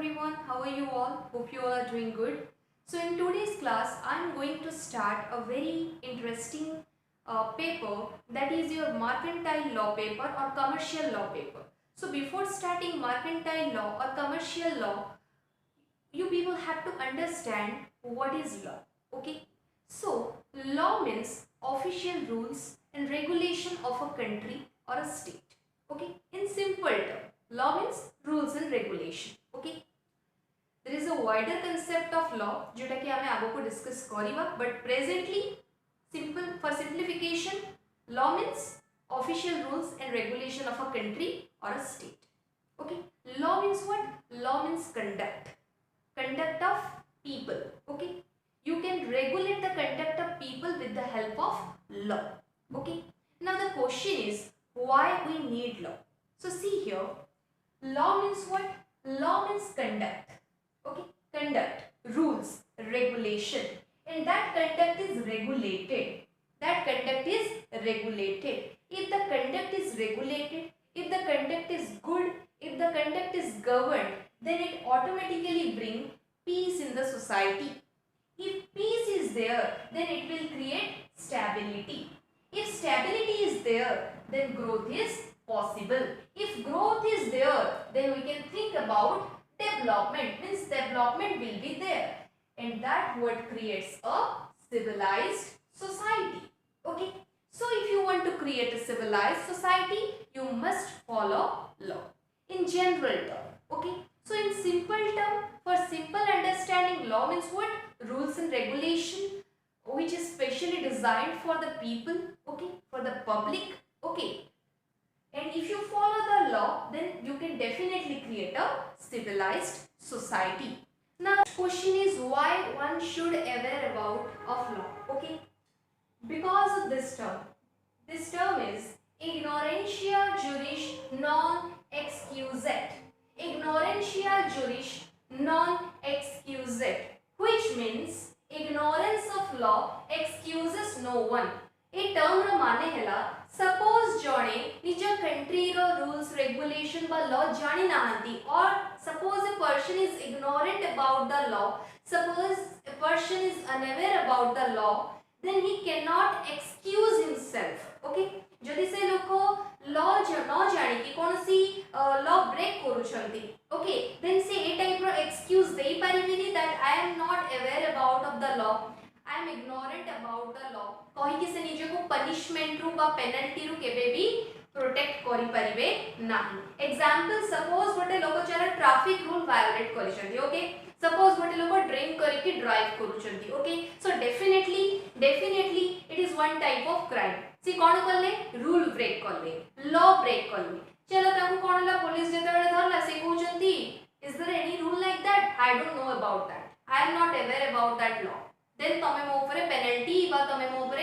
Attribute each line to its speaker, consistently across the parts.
Speaker 1: everyone, how are you all? Hope you all are doing good. So in today's class, I am going to start a very interesting paper, that is your mercantile law paper or commercial law paper. So before starting mercantile law or commercial law, you people have to understand what is law. Okay, so law means official rules and regulation of a country or a state. Okay, in simple term, law means rules and regulation. Okay, there is a wider concept of law जोटा कि आमे आगो को discuss करिवा, but presently simple for simplification, law means official rules and regulation of a country or a state. Okay, law means what? Law means conduct of people. Okay, you can regulate the conduct of people with the help of law. Okay, now the question is why we need law. So see here, law means what? Law means conduct. Okay, conduct, rules, regulation, and that conduct is regulated. That conduct is regulated. If the conduct is regulated, if the conduct is good, if the conduct is governed, then it automatically brings peace in the society. If peace is there, then it will create stability. If stability is there, then growth is possible. If growth is there, then we can think about development, means development will be there, and that what creates a civilized society. Okay, so if you want to create a civilized society, you must follow law in general term. Okay, so in simple term, for simple understanding, law means what? Rules and regulation which is specially designed for the people, okay, for the public. Okay, and if you follow the law, then you can definitely create a civilized society. Now question is why one should aware about of law. Okay, because of this term. This term is ignorantia juris non excusat. Ignorantia juris non excusat, which means ignorance of law excuses no one. A term रो माने हैला suppose जणे निज country रो rules regulation बा law जानि नाहंती, और suppose a person is ignorant about the law, suppose a person is unaware about the law, then he cannot excuse himself. Okay, जदि से लोको लॉ न जानि कि कोनसी लॉ ब्रेक करूछंती, ओके, देन से ए टाइप रो एक्सक्यूज देई परिबिनी that I am not aware about of the law, I am ignorant about the law, कहि कि से निजे को पनिशमेंट रु बा पेनल्टी रु केबे भी प्रोटेक्ट करि परिबे नाही. एग्जांपल, सपोज गोटे लोक चला ट्रैफिक रूल वायोलेट करिसंती. ओके, सपोज गोटे लोक ड्रिंक करके ड्राइव करूछंती. Okay, so definitely it is one type of crime. सी कोन करले? रूल ब्रेक करले, लॉ ब्रेक करले. चलो ताकू कोन ला पुलिस जेते बेले धरला से कहउछंती, is there any rule like that? I don't know about that, I am not aware about that law. Then तमे मो ऊपर पेनल्टी बा तमे मो ऊपर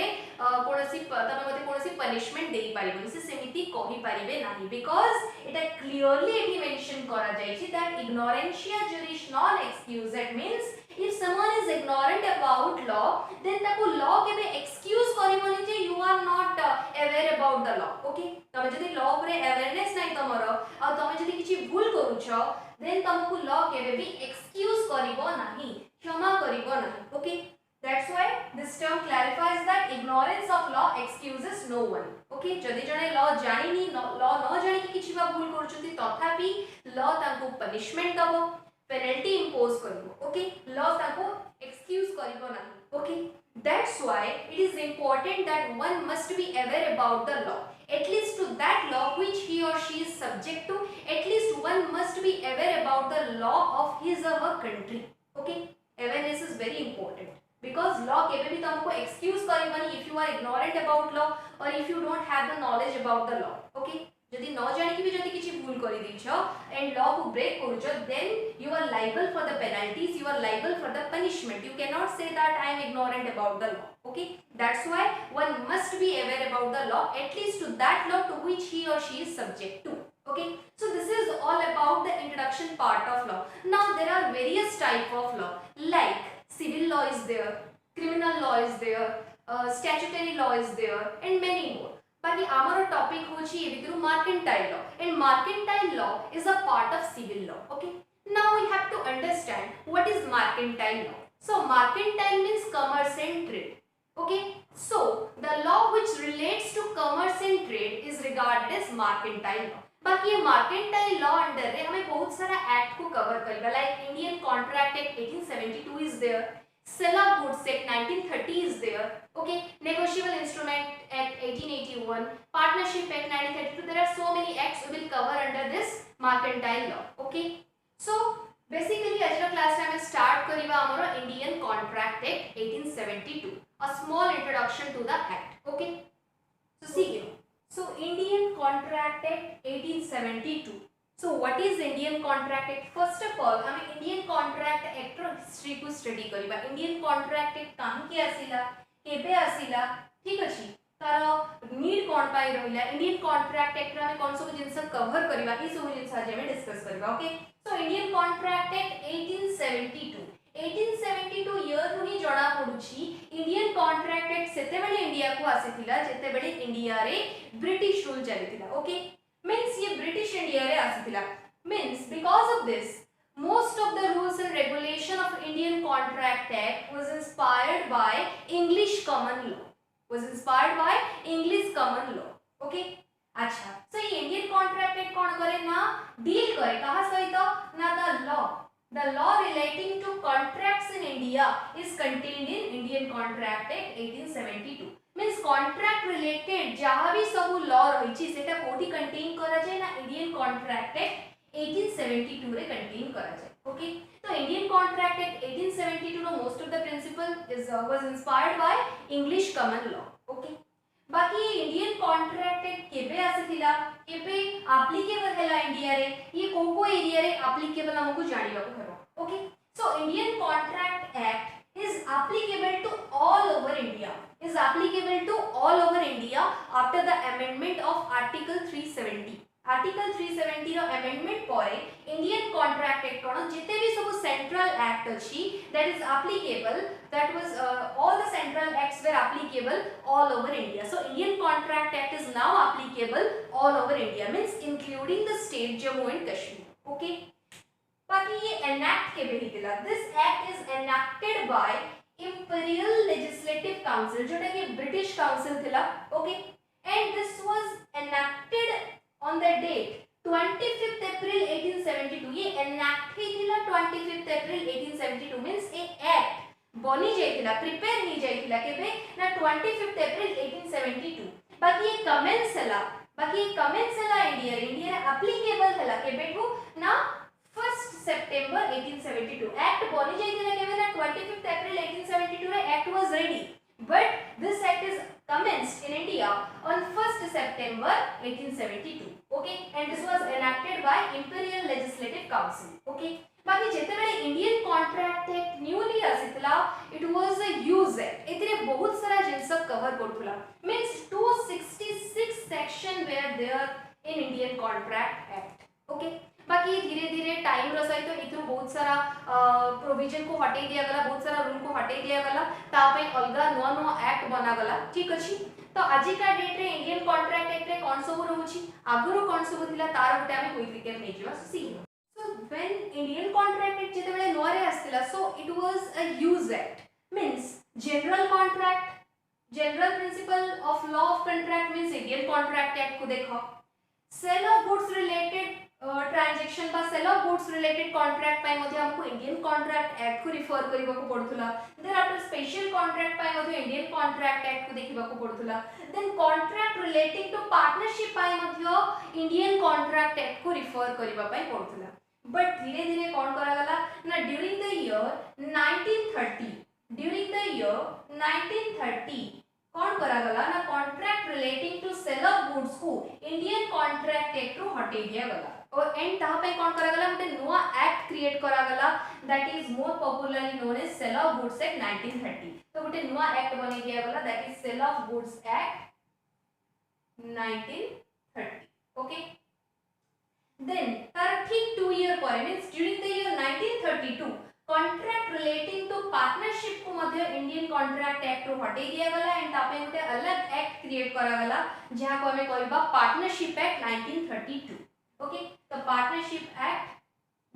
Speaker 1: कोनसी तमे मते कोनसी पनिशमेंट देई पारिबो से सेमिति कहि पारिबे नाही, बिकॉज़ इट क्लियरली एठी मेंशन करा जाय छी that ignorantia juris non excused means if someone is ignorant about law, then ताको law केबे एक्सक्यूज करिवोनी जे you are not aware about the law. Okay, तमे जदि law ऊपर अवेयरनेस नाही तमरो आ तमे जदि किछि भूल करूछो, then तमको law केबे भी एक्सक्यूज करिवो नाही, क्षमा करिवो नाही. Okay, that's why this term clarifies that ignorance of law excuses no one. Okay, जदि जने law जानिनी law न जानि कि किछि बा भूल करूछंती तथापि law ताको पनिशमेंट दबो, पेनल्टी इंपोज करिवो. Okay, law ताको एक्सक्यूज करिवो नाही. Okay, that's why it is important that one must be aware about the law, at least to that law which he or she is subject to. At least one must be aware about the law of his or her country. Okay, awareness is very important, because law केबे भी तुमको excuse करिवनी if you are ignorant about law or if you don't have the knowledge about the law. Okay, जदि न जानि कि भी जदि किछि भूल करि दिछो and law को break करूछो, then you are liable for the penalties, you are liable for the punishment. You cannot say that I am ignorant about the law. Okay, that's why one must be aware about the law, at least to that law to which he or she is subject to. Okay, so this is all about the introduction part of law. Now there are various type of law, like civil law is there, criminal law is there, statutory law is there, and many more. बाकी आमर topic होची एबितरु mercantile law, and mercantile law is a part of civil law. Okay, now we have to what is mercantile law? So mercantile means commerce and trade. Okay, so the law which relates to commerce and trade is regarded as mercantile law. बाकी ये mercantile law under रे हमें बहुत सारा act को cover करेगा, like Indian contract Act 1872 is there, sale of goods act 1930 is there, okay, negotiable instrument act 1881, partnership act 1932. There are so many acts we will cover under this mercantile law. Okay, so basically आज class में start करिबा हमरो Indian contract Act 1872, a small introduction to the act. Okay, so see here, so Indian Contract Act 1872. So what is Indian Contract Act? First of all हमें Indian Contract Act रो history को study करिबा. Indian Contract Act काहे आसीला, केबे आसीला, ठीक अछि, तार नीड कोन पाई रहिला, Indian Contract Act रे हमें कोन सब जिंस कवर करिबा, ई सब जिंस आज हमें डिस्कस करिबा. ओके, सो Indian Contract Act 1872 ईयर रो ही जणा पडुची. इंडियन कॉन्ट्रैक्ट एक्ट सेते बेले इंडिया को आसीथिला जेते बेले इंडिया रे ब्रिटिश रूल चलिथिला. ओके, मींस ये ब्रिटिश इंडिया रे आसीथिला. Means because of this most of the rules and regulation of Indian Contract Act was inspired by English common law. Okay, अच्छा, so ये Indian Contract Act कौन करे ना, deal करे कहा सहित ना, the law relating to contracts in India is contained in Indian Contract Act 1872. means contract related जहाँ भी सब law रही सेटा कोठी contain करा जाए ना, Indian Contract Act 1872 रे contain करा जाए. Okay, तो Indian Contract Act 1872 no most of the principle was inspired by English common law. Okay, बाकी इंडियन कॉन्ट्रैक्ट एक्ट केबे आसीथिला, केबे एप्लीकेबल हैला इंडिया रे, ये को एरिया रे एप्लीकेबल हमको जानिबा को हेबो. Okay, so Indian contract Act is applicable to all over India after the amendment of article 370. Article 370 रो अमेंडमेंट परे इंडियन कॉन्ट्रैक्ट एक्ट कोन जेते भी सब सेंट्रल एक्ट अछि that is applicable, that was all the central acts were applicable all over India. So Indian Contract Act is now applicable all over India, means including the state Jammu and Kashmir. Okay, बाकी ये enact के भी हिला. This act is enacted by Imperial Legislative Council, जोटा कि British Council थिला. Okay, and this was enacted on the date 25th April 1872. ये enact ही थिला 25th April 1872, means a act बनी जाइथिला, प्रिपेयर ही जाइथिला केबे ना 25th April 1872. बाकी ये कमेंस हला इंडिया रे एप्लीकेबल हला केबेठू ना 1st September 1872. एक्ट बनी जाइथिला केबे ना 25th April 1872 रे act was ready, but this act is commenced in India on 1st September 1872. Okay, and this was enacted by Imperial Legislative Council. Okay, बाकी जेते बेले इंडियन कॉन्ट्रैक्ट एक्ट न्यूली आसीतला, it was a use act. एतरे बहुत सारा जिंस cover करथुला. Means 266 section where there in Indian contract act. Okay, बाकी धीरे धीरे टाइम रो सहित इथु बहुत सारा प्रोविजन को हटे दिया गला, बहुत सारा रूल को हटे दिया गला, ता पे अलगा नुआ एक्ट बना गला. ठीक अछि, तो आज का डेट रे इंडियन कॉन्ट्रैक्ट एक्ट रे कोन सब रहउची, आगुरो कोन सब थिला तार गुटे हमें क्विक रिकैप नै जिवा. सी so when Indian Contract Act जेते बेले नुआ रे आस्तिला, so it was a use act, means general contract, general principle of law of contract means Indian Contract Act को देखो. sale of goods related transaction बा sale of goods related contract पाई मध्ये हमको इंडियन कॉन्ट्रैक्ट एक्ट को refer करबा को पड़थुला. देन आफ्टर स्पेशल कॉन्ट्रैक्ट पाई मध्ये इंडियन कॉन्ट्रैक्ट एक्ट को देखिबा को पड़थुला. देन कॉन्ट्रैक्ट रिलेटिंग टू पार्टनरशिप पाई मध्ये इंडियन कॉन्ट्रैक्ट एक्ट को रिफर करबा पाई पड़थुला. बट धीरे धीरे कोन करा गला ना, ड्यूरिंग द ईयर 1930 कोन करा गला ना, contract relating to sale of goods को इंडियन कॉन्ट्रैक्ट एक्ट रो हटे दिया गला. और एंड ता पे कोन करा गला, गोटे नुआ एक्ट क्रिएट करा गला, that is more popularly known as sale of goods act 1930. तो गोटे नुआ एक्ट बने दिया गला, that is sale of goods act 1930. Okay, then तार ठीक 2 ईयर पर means during the year 1932 contract relating to partnership को मध्य इंडियन कॉन्ट्रैक्ट एक्ट रो हटे दिया गला. एंड तापे गोटे अलग एक्ट क्रिएट करा गला, जहां को हमें कहबा पार्टनरशिप एक्ट 1932. ओके, तो पार्टनरशिप एक्ट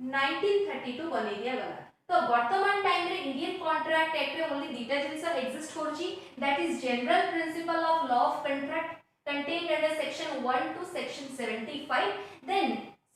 Speaker 1: 1932 बने दिया गला. तो वर्तमान टाइम रे इंडियन कॉन्ट्रैक्ट एक्ट रे ओनली दुटा जिंस एग्जिस्ट करूची that is general principle of law of contract contained under section 1 to section 75 then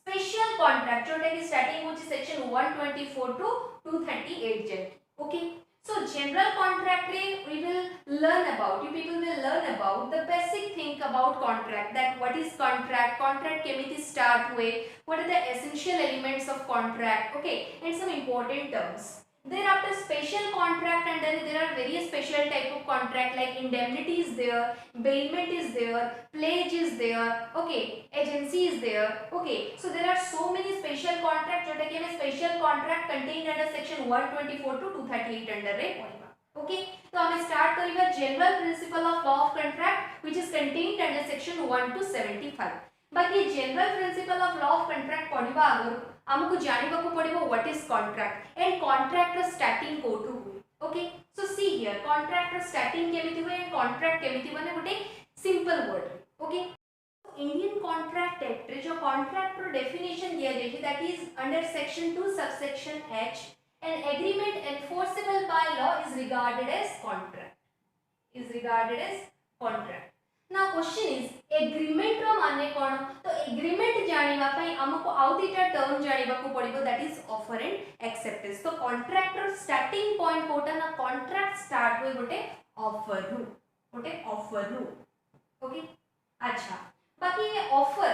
Speaker 1: special contract जोटा कि स्टार्टिंग होची section 124 to 238 जाए okay so general contract रे we will learn about you people will learn about the basic thing about contract that what is contract केमिति start हुए what are the essential elements of contract okay and some important terms thereafter special contract and then there are various special type of contract like indemnity is there bailment is there pledge is there okay agency is there okay so there are so many special contract जोटा कि हमें special contract contained under section 124 to 238 under रे पढ़िबा okay तो हमें start करिबा general principle of law of contract which is contained under section 1 to 75 बाकी general principle of law of contract पढ़िबा आगु हमकु जानिबा को पड़िबो what is contract and contract र स्टार्टिंग कोठु हुए okay so see here contract र स्टार्टिंग केमिति हुए एंड कॉन्ट्रैक्ट केमिति बने गोटे simple word okay Indian contract act रे जो कॉन्ट्रैक्ट रो डेफिनेशन दिया जाय that is under section 2 subsection h an agreement enforceable by law is regarded as contract now question is agreement रो माने कोन तो एग्रीमेंट जानिबा पई हमको आउ दिटा टर्म जानिबा को पड़िबो that is offer and acceptance तो कॉन्ट्रैक्ट रो स्टार्टिंग पॉइंट कोटा ना कॉन्ट्रैक्ट स्टार्ट होय गोटे ऑफर रु ओके अच्छा बाकी ये ऑफर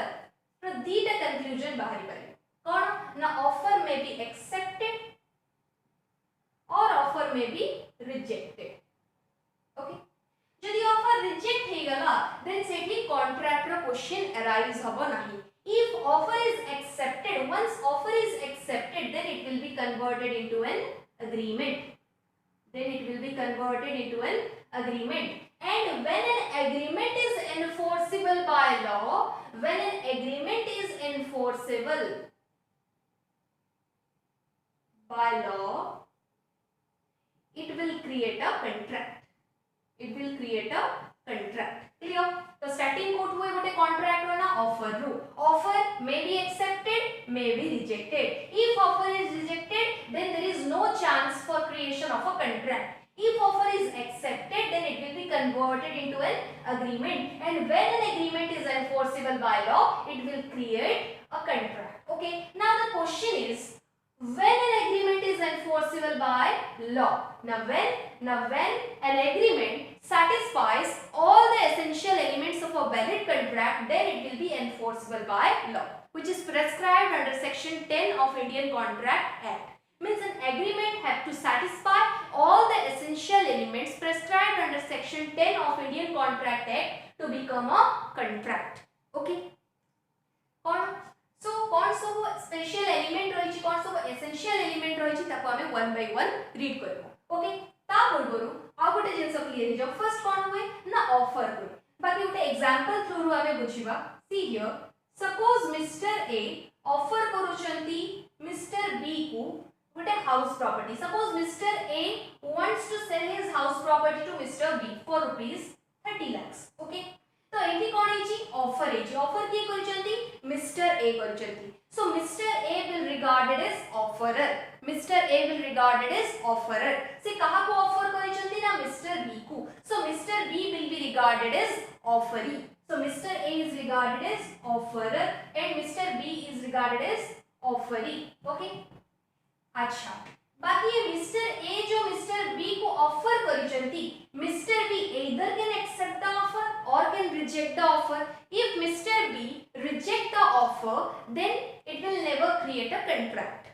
Speaker 1: रो दीटा कंक्लूजन बाहरी पारे कोन ना ऑफर मे बी एक्सेप्टेड और offer may be rejected okay यदि ऑफर रिजेक्ट हे गला देन सेठी कॉन्ट्रैक्ट रो क्वेश्चन अराइज हबो नाही if offer is accepted once offer is accepted then it will be converted into an agreement and when an agreement is enforceable by law it will create a contract clear तो starting कोट हुए गोटे contract रो ना offer may be accepted may be rejected if offer is rejected then there is no chance for creation of a contract if offer is accepted then it will be converted into an agreement and when an agreement is enforceable by law it will create a contract okay now the question is when an agreement is enforceable by law now when an agreement satisfies all the essential elements of a valid contract then it will be enforceable by law which is prescribed under section 10 of Indian Contract Act means an agreement have to satisfy all the essential elements prescribed under section 10 of Indian Contract Act to become a contract okay so कौन सब special element रही कौन सब essential element रही ताको हमें one by one read करबो okay ता पूर्वरु आ गोटे जिंस क्लियर हो जाओ फर्स्ट कौन हुए ना ऑफर हुए बाकी गोटे एग्जांपल थ्रू हमें बुझिबा see here suppose mister A offer करूचंती मिस्टर बी को गोटे house property suppose mister A wants to sell his house property to mister B for rupees 30 lakhs okay तो एठी कोन हेची ऑफर की करचंती मिस्टर ए करचंती so mister A will regarded as offerer से कहा को ऑफर करचंती ना मिस्टर बी को so mister B will be regarded as offeree so mister A is regarded as offerer and mister B is regarded as offeree okay अच्छा बाकी ये mister A जो मिस्टर बी को ऑफर करचंती mister B either can accept the offer or can reject the offer if Mr. B reject the offer then it will never create a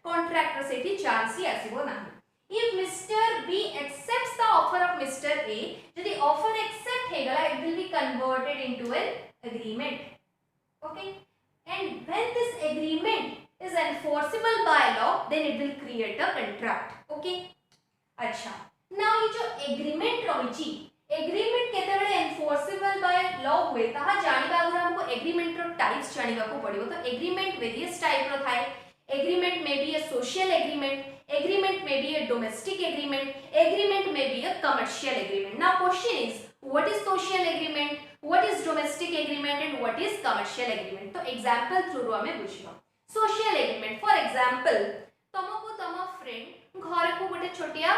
Speaker 1: contract ର सेठी chance ही आसीबो नाही if Mr. B accepts the offer of Mr. A जदि offer accept हे गला it will be converted into an agreement okay and when this agreement is enforceable by law then it will create a contract okay अच्छा now ये जो agreement रहिची agreement केतेबेले enforceable by law हुए ताहा जानिबा अगर हमको एग्रीमेंट रो टाइप्स जानिबा को पड़िबो तो एग्रीमेंट वेरियस टाइप रो थाए agreement may be a social agreement may be a domestic agreement may be a commercial agreement now question is what is social agreement what is domestic agreement and what is commercial agreement तो example through रो हमें बुझिबो social agreement for example तुमको तुम friend घर को गोटे छोटिया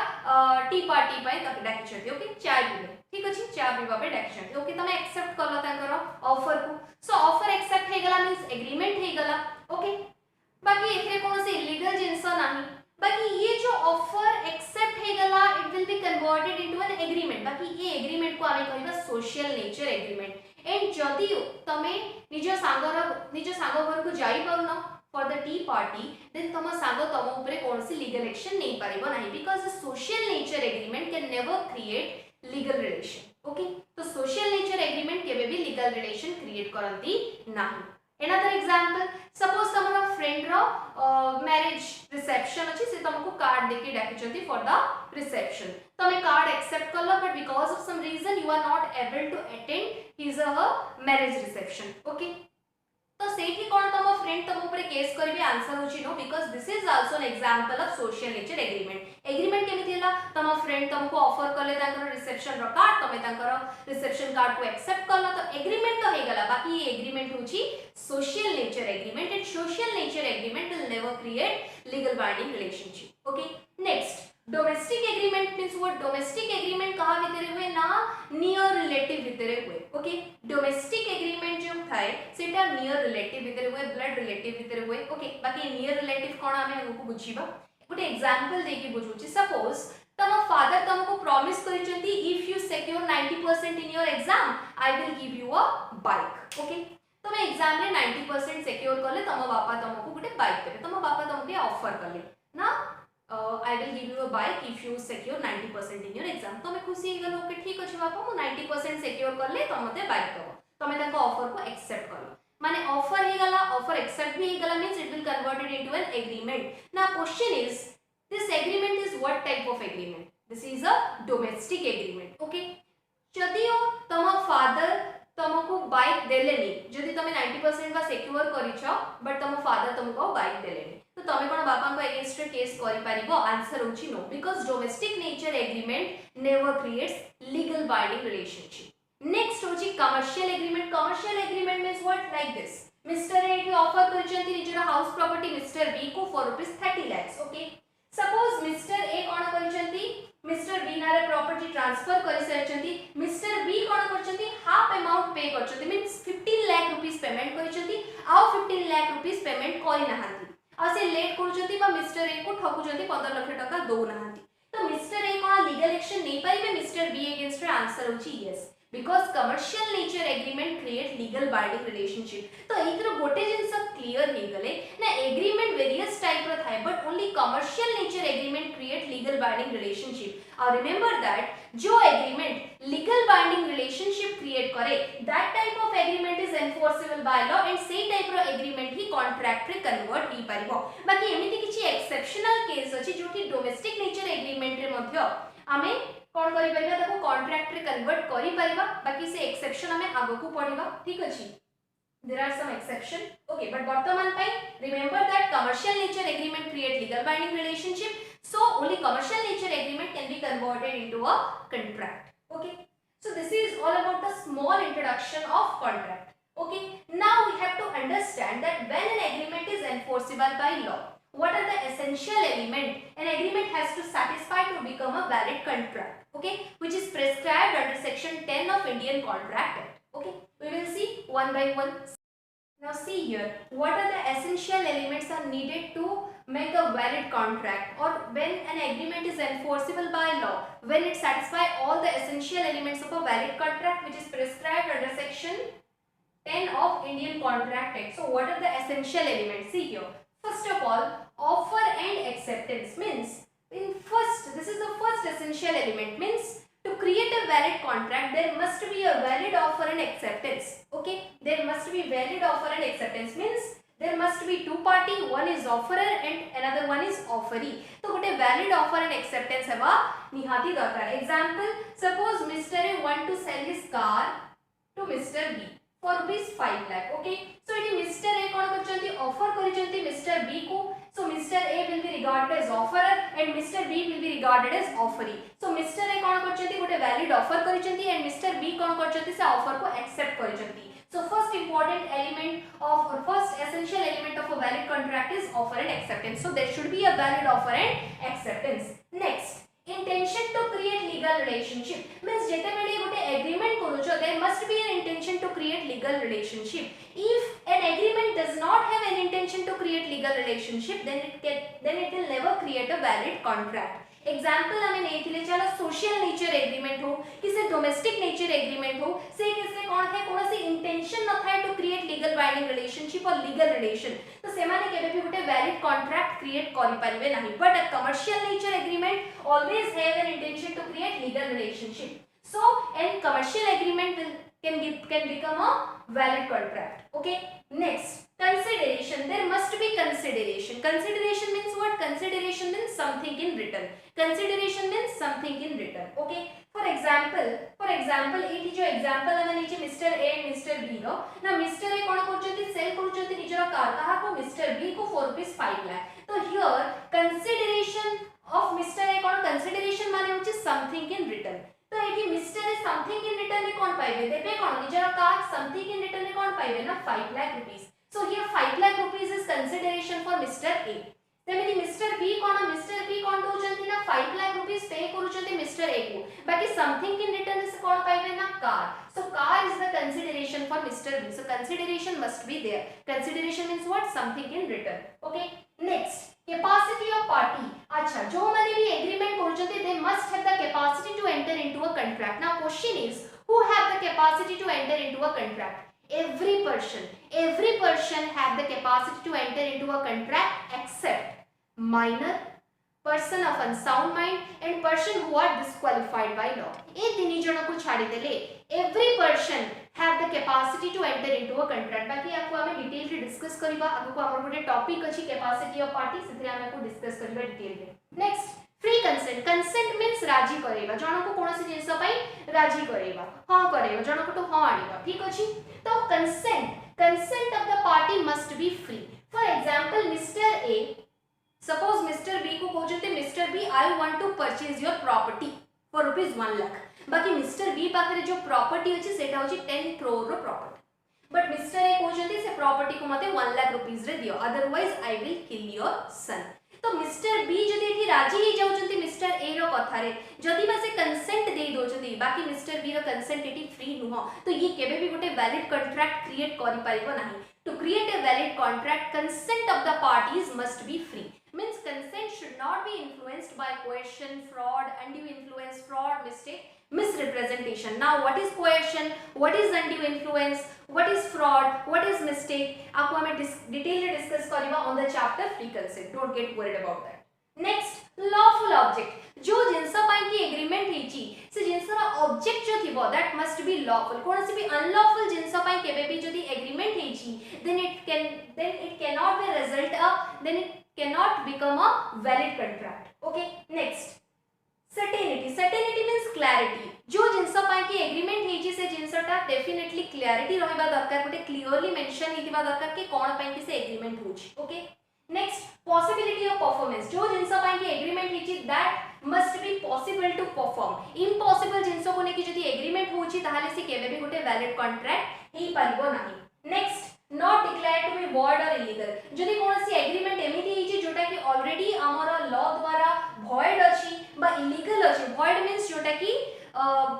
Speaker 1: T party पाई डाकी okay चाय पीबे ठीक अछि चाय पीबा पे डाकी ओके तुम एक्सेप्ट करलो तांकर ऑफर को सो ऑफर एक्सेप्ट हे गला मींस एग्रीमेंट हे गला ओके बाकी एथे कोन से इलीगल जिंस नाही बाकी ये जो ऑफर एक्सेप्ट हे गला it will be converted into an agreement बाकी ये एग्रीमेंट को आमे कहबा सोशल नेचर एग्रीमेंट एंड जदि तमे निज सांग घर को जाई परनो for the tea party then tama सांग तम ऊपर कौन सी लीगल एक्शन नहीं पारिबो नहीं because the social nature agreement can never create legal relation okay तो social nature agreement केबे भी legal relation create करंती नाही another example suppose तमरो friend रो marriage reception अछि से तुमको कार्ड देके डाकिचंती for the reception तमे कार्ड एक्सेप्ट करलो but because of some reason you are not able to attend his or her marriage reception okay तो सेठी कोन तम friend तम ऊपर केस करबे आंसर होची no because this is also an example of social nature agreement केमिति हला तम friend तुमको ऑफर करले तांकर रिसेप्शन रो कार्ड तमे तांकर रिसेप्शन कार्ड को एक्सेप्ट करलो तो एग्रीमेंट तो हे गला बाकी ये एग्रीमेंट होची social nature agreement and social nature agreement will never create legal binding relationship okay next domestic agreement means what domestic agreement कहा भितरे हुए ना नियर रिलेटिव भितरे हुए ओके डोमेस्टिक एग्रीमेंट जो थाए सेटा नियर रिलेटिव भितरे हुए ब्लड रिलेटिव भितरे हुए ओके बाकी नियर रिलेटिव कोन हमें हमको बुझीबा गुटे एग्जांपल देके बुझुची सपोज तम फादर तुमको प्रॉमिस करिसंती if you secure 90% in your exam I will give you a bike okay तुम एग्जाम रे 90% सिक्योर करले तम बापा तुमको गुटे बाइक देबे तम बापा तुमके ऑफर करले ना I will give you a bike if you secure 90% in your exam तो मैं खुशी गलो कि ठीक अछि बापा मु 90% सिक्योर कर ले तो मते बाइक दबो तमे ताको ऑफर को एक्सेप्ट करलो माने ऑफर हे गला ऑफर एक्सेप्ट भी हे गला means it will converted into an agreement now question is this agreement is what type of agreement this is a domestic agreement okay जदियो तम फादर तुमको बाइक देलेनी जदि तमे 90% बा सिक्योर करिछो बट तम फादर तुमको बाइक देलेनी तो तमे कोन बापा को अगेंस्ट केस करि पारिबो आंसर होची no because domestic nature agreement never creates legal binding relationship next होची commercial agreement means what like this mister A की ऑफर करचंती निजर हाउस प्रॉपर्टी मिस्टर बी को for ₹30 lakh okay suppose mister A कोन करचंती मिस्टर बी नारे property transfer करि सरचंती मिस्टर बी कोन करचंती हाफ अमाउंट पे करचंती मींस 15 लाख रुपीस पेमेंट करचंती आ 15 लाख रुपीस पेमेंट करि नाहंती आसे लेट करूचंती बा मिस्टर ए को ठकुचंती 15 लाख टका दो नाहंती तो mister A cone legal action नहीं पाइबे मिस्टर बी अगेंस्ट आंसर होची yes because commercial nature agreement create legal binding relationship तो इधर गोटे जिंस क्लियर हे गले ना एग्रीमेंट वेरियस टाइप रो थाए but only commercial nature agreement create legal binding relationship और remember that जो agreement legal binding relationship create करे that type of agreement is enforceable by law and से टाइप रो एग्रीमेंट ही contract रे convert ही परिबो बाकी एमिति किछि एक्सेप्शनल केस अछि जो कि डोमेस्टिक नेचर एग्रीमेंट रे मध्य आमे कोन करि परिबा ताको कॉन्ट्रैक्ट रे कन्वर्ट करि परिबा बाकी से एक्सेप्शन हमें आगो को पढिबा ठीक अछि there are some exception okay but वर्तमान पई remember that commercial nature agreement create legal binding relationship so only commercial nature agreement can be converted into a contract okay so this is all about the small introduction of contract okay now we have to understand that when an agreement is enforceable by law what are the essential element an agreement has to satisfy to become a valid contract okay which is prescribed under section 10 of Indian Contract Act okay we will see one by one now see here what are the essential elements are needed to make a valid contract or when an agreement is enforceable by law when it satisfy all the essential elements of a valid contract which is prescribed under section 10 of Indian Contract Act so what are the essential elements see here first of all offer and acceptance means in first this is the first essential element means to create a valid contract there must be a valid offer and acceptance okay there must be valid offer and acceptance means there must be two party one is offerer and another one is offeree तो गोटे valid offer and acceptance हेबा निहाती दरकार example suppose Mr. A want to sell his car to Mr. B for ₹5 lakh okay so it Mr. A cone करचंती offer करिचंती Mr. B को so Mr. A will be regarded as offerer and Mr. B will be regarded as offeree so Mr. A कोन करचंती गोटे valid offer करिचंती and Mr. B कोन करचंती से offer को accept करिचंती So first important element of or first essential element of a valid contract is offer and acceptance. So there should be a valid offer and acceptance. Next, intention to create legal relationship means ଯେତେବେଳେ ଗୋଟେ agreement କରୁଛ there must be an intention to create legal relationship. If an agreement does not have an intention to create legal relationship then it will never create a valid contract. Example आम नहीं चलो social nature agreement हो कि से domestic nature agreement हो से case कौन थाए कौन सी इंटेंशन न थाए to create legal binding relationship और लीगल रिलेशन तो से माने केबे भी गोटे वैलिड कॉन्ट्रैक्ट क्रिएट करि परिबे नाही but a commercial nature agreement always have an intention to create legal relationship so an commercial agreement will can become a valid contract. Okay, next, consideration. There must be consideration. Consideration means what? Consideration means something in return. Consideration means something in return. Okay, for example एठी जो example हम नीचे Mr. A and Mr. B रो ना Mr. A cone करछथि cell करछथि निजर car कहा को Mr. B को 4 rupees 5 lakh. तो here consideration of Mr. A cone consideration माने होछि something in return. तो एठी mister A something in return में कौन पाइबे देबे कोन निजर कार समथिंग इन रिटर्न में कौन पाइबे ना 5 lakh rupees so here 5 lakh rupees is consideration for mister A तेमि मिस्टर बी कोन दोचंती ना 5 लाख रुपीस पे करूचंती मिस्टर ए को बाकी समथिंग इन रिटर्न से कौन पाइबे ना car so car is the consideration for mister B so consideration must be there consideration means what something in return okay next capacity of party अच्छा जो माने भी एग्रीमेंट करूचंती they must have the capacity to enter into a contract now question is who have the capacity to enter into a contract every person have the capacity to enter into a contract except minor person of unsound mind and person who are disqualified by law ए तीन जन को छाड़ी देले every person have the capacity to enter into a contract बाकी आपको हमें detail रे discuss करबा आगु को हमर गोटे टॉपिक अछि कैपेसिटी ऑफ पार्टी सिथरे हमें को डिस्कस करबा डिटेल रे नेक्स्ट फ्री कंसेंट मींस राजी करेबा जन को कोनोसी जिंस पई राजी करेबा हां करेबा जन को तो हां आनिबा ठीक अछि तो consent of the party must be free for example mister A suppose mister B को कहते mister B I want to purchase your property for rupees 1 lakh बाकी मिस्टर बी पाखरे जो प्रॉपर्टी अछि सेटा होछि 10 करोड़ रो प्रॉपर्टी बट मिस्टर ए कहते से प्रॉपर्टी को मते 1 लाख रुपीस रे दियो otherwise I will kill your son तो मिस्टर बी जदि एठी राजी ही जाउचंती मिस्टर ए रो कथा रे जदि बा से कंसेंट देई दोचंती बाकी मिस्टर बी रो कंसेंट एठी फ्री नुह तो ये केबे भी गोटे वैलिड कॉन्ट्रैक्ट क्रिएट करि पारिबो नाही to create a valid contract consent of the parties must be free means consent should not be influenced by coercion fraud undue influence fraud mistake misrepresentation now what is coercion what is undue influence what is fraud what is mistake आपको हमें detail रे discuss करबा on the chapter free consent don't get worried about that next lawful object जो जिंस पाई की agreement हेची से जिंस रा object जो थिबो दैट मस्ट बी लॉफुल कोनसी भी अनलॉफुल जिंस पाई केबे भी जदी एग्रीमेंट हेची then it cannot be result a then it cannot become a valid contract okay next certainty means clarity जो जिंस पाई की एग्रीमेंट हेची से जिंसटा डेफिनेटली क्लैरिटी रहबा दरकार गोटे क्लियरली मेंशन हिथिबा दरकार कि कोन पाई की से एग्रीमेंट होची okay next possibility of performance जो जिंस पाई की एग्रीमेंट हेची that must be possible to perform impossible जिंसो को नेकी जदी एग्रीमेंट होची ताहाले से केबे भी गोटे वैलिड कॉन्ट्रैक्ट हेई परिबो नाही next not declared to be void or illegal जदी कोनसी एग्रीमेंट एमिति हेची जोटा कि ऑलरेडी हमर लॉ द्वारा void अछि बा इलीगल अछि void मींस जोटा कि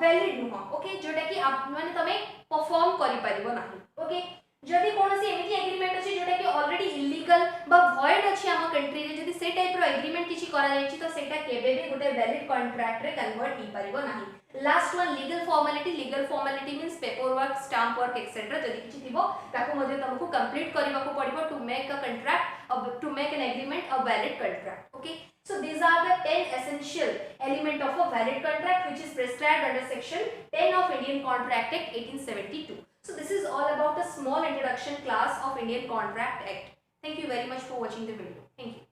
Speaker 1: वैलिड नुह ओके जोटा कि आप माने तमे परफॉर्म करि परिबो नाही ओके जदी कोनसी एमिति एग्रीमेंट अछि जोटा कि ऑलरेडी इलीगल बा void अछि हम कंट्री रे जदी से टाइप रो एग्रीमेंट किछि करा जायछि तो सेटा केबे भी गोटे वैलिड कॉन्ट्रैक्ट रे कन्वर्ट ही परिबो नाही last one legal formality means paper work stamp work etcetera जदी किछि थिबो ताको मध्ये तुमको कंप्लीट करबा को पड़िबो to make a contract to make an agreement a valid contract okay so these are the 10 essential element of a valid contract which is prescribed under section 10 of Indian Contract Act 1872 so this is all about a small introduction class of Indian Contract Act thank you very much for watching the video thank you